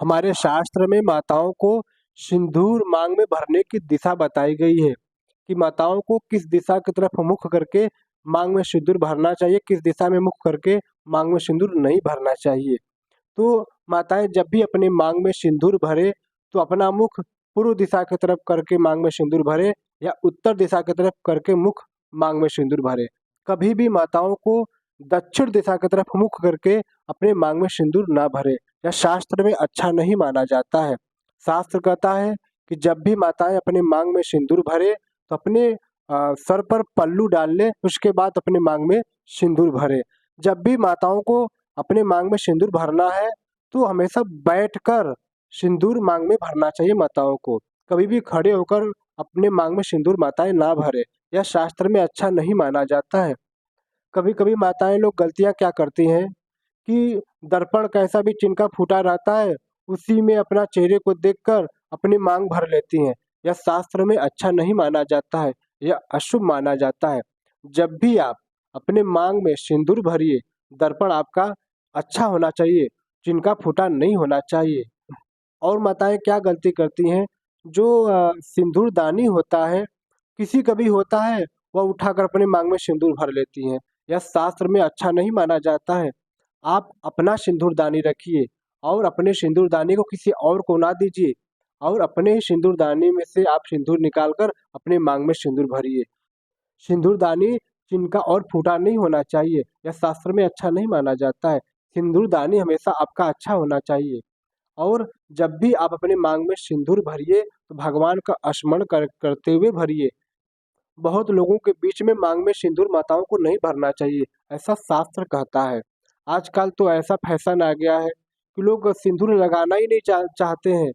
हमारे शास्त्र में माताओं को सिंदूर मांग में भरने की दिशा बताई गई है कि माताओं को किस दिशा की तरफ मुख करके मांग में सिंदूर भरना चाहिए, किस दिशा में मुख करके मांग में सिंदूर नहीं भरना चाहिए। तो माताएं जब भी अपने मांग में सिंदूर भरे तो अपना मुख पूर्व दिशा की तरफ करके मांग में सिंदूर भरे या उत्तर दिशा की तरफ करके मुख मांग में सिंदूर भरे। कभी भी माताओं को दक्षिण दिशा की तरफ मुख करके अपने मांग में सिंदूर ना भरे, यह शास्त्र में अच्छा नहीं माना जाता है। शास्त्र कहता है कि जब भी माताएं अपने मांग में सिंदूर भरे तो अपने सर पर पल्लू डाल ले, उसके बाद अपने मांग में सिंदूर भरे। जब भी माताओं को अपने मांग में सिंदूर भरना है तो हमेशा बैठकर सिंदूर मांग में भरना चाहिए माताओं को। कभी भी खड़े होकर अपने मांग में सिंदूर माताएं ना भरे, यह शास्त्र में अच्छा नहीं माना जाता है। कभी कभी माताएं लोग गलतियां क्या करती हैं कि दर्पण कैसा भी जिनका फूटा रहता है उसी में अपना चेहरे को देखकर अपनी मांग भर लेती हैं। यह शास्त्र में अच्छा नहीं माना जाता है, यह अशुभ माना जाता है। जब भी आप अपने मांग में सिंदूर भरिए, दर्पण आपका अच्छा होना चाहिए, जिनका फूटा नहीं होना चाहिए। और माताएं क्या गलती करती हैं, जो सिंदूर दानी होता है, किसी का भी होता है, वह उठाकर अपने मांग में सिंदूर भर लेती हैं। यह शास्त्र में अच्छा नहीं माना जाता है। आप अपना सिंदूरदानी रखिए और अपने सिंदूरदानी को किसी और को ना दीजिए और अपने ही सिंदूरदानी में से आप सिंदूर निकाल कर अपने मांग में सिंदूर भरिए। सिंदूरदानी जिनका और फूटा नहीं होना चाहिए, यह शास्त्र में अच्छा नहीं माना जाता है। सिंदूरदानी हमेशा आपका अच्छा होना चाहिए। और जब भी आप अपने मांग में सिंदूर भरिए तो भगवान का स्मरण करते हुए भरिए। बहुत लोगों के बीच में मांग में सिंदूर माताओं को नहीं भरना चाहिए, ऐसा शास्त्र कहता है। आजकल तो ऐसा फैशन आ गया है कि लोग सिंदूर लगाना ही नहीं चाहते हैं।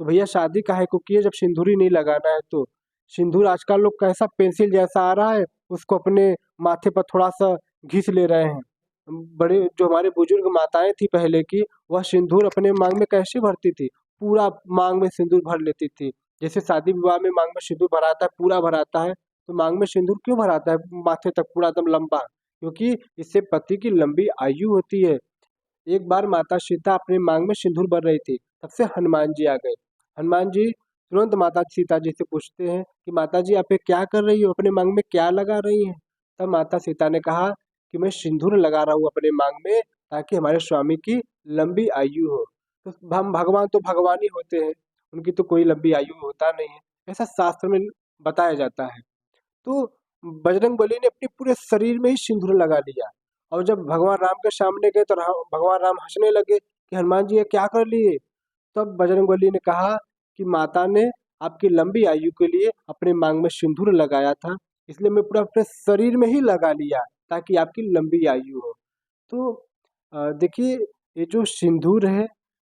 तो भैया शादी काहे को किए जब सिंदूर ही नहीं लगाना है तो। सिंदूर आजकल लोग कैसा पेंसिल जैसा आ रहा है, उसको अपने माथे पर थोड़ा सा घिस ले रहे हैं। बड़े जो हमारे बुजुर्ग माताएं थी पहले की, वह सिंदूर अपने मांग में कैसे भरती थी, पूरा मांग में सिंदूर भर लेती थी। जैसे शादी विवाह में मांग में सिंदूर भराता है, पूरा भराता है, तो मांग में सिंदूर क्यों भराता है माथे तक पूरा एकदम लंबा? क्योंकि इससे पति की लंबी आयु होती है। एक बार माता सीता अपने मांग में सिंदूर भर रही थी, तब से हनुमान जी आ गए। हनुमान जी तुरंत माता सीता जी से पूछते हैं कि माता जी आप ये क्या कर रही हो, अपने मांग में क्या लगा रही हैं? तब माता सीता ने कहा कि मैं सिंदूर लगा रहा हूँ अपने मांग में, ताकि हमारे स्वामी की लंबी आयु हो। तो हम भगवान तो भगवान ही होते हैं, उनकी तो कोई लंबी आयु होता नहीं है, ऐसा शास्त्र में बताया जाता है। तो बजरंगबली ने अपने पूरे शरीर में ही सिंदूर लगा लिया और जब भगवान राम के सामने गए तो भगवान राम हंसने लगे कि हनुमान जी ये क्या कर लिए। तब बजरंगबली ने कहा कि माता ने आपकी लंबी आयु के लिए अपने मांग में सिंदूर लगाया था, इसलिए मैं पूरा अपने शरीर में ही लगा लिया ताकि आपकी लंबी आयु हो। तो देखिए, ये जो सिंदूर है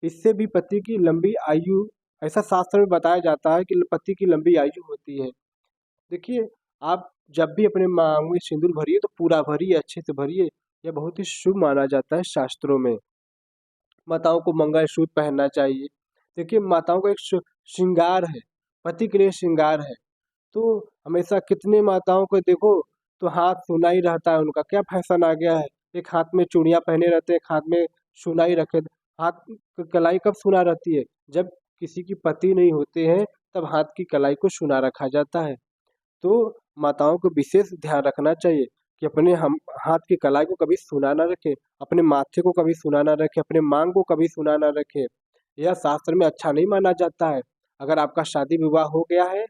इससे भी पति की लंबी आयु, ऐसा शास्त्र में बताया जाता है कि पति की लंबी आयु होती है। देखिए, आप जब भी अपने मांग में सिंदूर भरिए तो पूरा भरिए, अच्छे से भरिए। यह बहुत ही शुभ माना जाता है शास्त्रों में। माताओं को मंगलसूत्र पहनना चाहिए। देखिए, माताओं का एक श्रृंगार है, पति के लिए श्रृंगार है। तो हमेशा कितने माताओं को देखो तो हाथ सुना ही रहता है उनका, क्या फैशन आ गया है। एक हाथ में चूड़ियां पहने रहते हैं, एक हाथ में सुना ही रखे। हाथ की कलाई कब सुना रहती है, जब किसी की पति नहीं होते हैं, तब हाथ की कलाई को सुना रखा जाता है। तो माताओं को विशेष ध्यान रखना चाहिए कि अपने हम हाथ की कलाई को कभी सूना ना रखे, अपने माथे को कभी सूना ना रखे, अपने मांग को कभी सूना ना रखे। यह शास्त्र में अच्छा नहीं माना जाता है। अगर आपका शादी विवाह हो गया है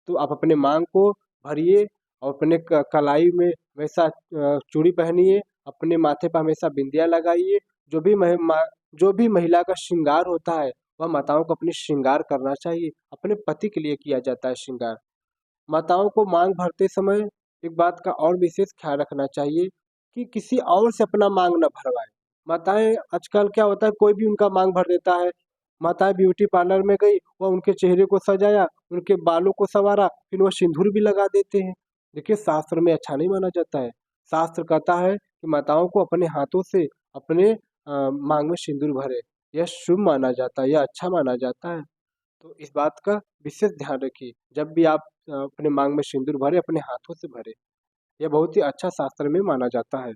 तो आप अपने मांग को भरिए और अपने कलाई में वैसा चूड़ी पहनिए, अपने माथे पर हमेशा बिंदिया लगाइए। जो भी जो भी महिला का श्रृंगार होता है वह माताओं को अपनी श्रृंगार करना चाहिए, अपने पति के लिए किया जाता है श्रृंगार। माताओं को मांग भरते समय एक बात का और विशेष ख्याल रखना चाहिए कि किसी और से अपना मांग न भरवाएं। माताएं आजकल क्या होता है, कोई भी उनका मांग भर देता है। माताएं ब्यूटी पार्लर में गई, वह उनके चेहरे को सजाया, उनके बालों को संवारा, फिर वह सिंदूर भी लगा देते हैं। देखिए, शास्त्र में अच्छा नहीं माना जाता है। शास्त्र कहता है कि माताओं को अपने हाथों से अपने मांग में सिंदूर भरे, यह शुभ माना जाता है, यह अच्छा माना जाता है। तो इस बात का विशेष ध्यान रखिए, जब भी आप अपने मांग में सिंदूर भरे अपने हाथों से भरे। यह बहुत ही अच्छा शास्त्र में माना जाता है।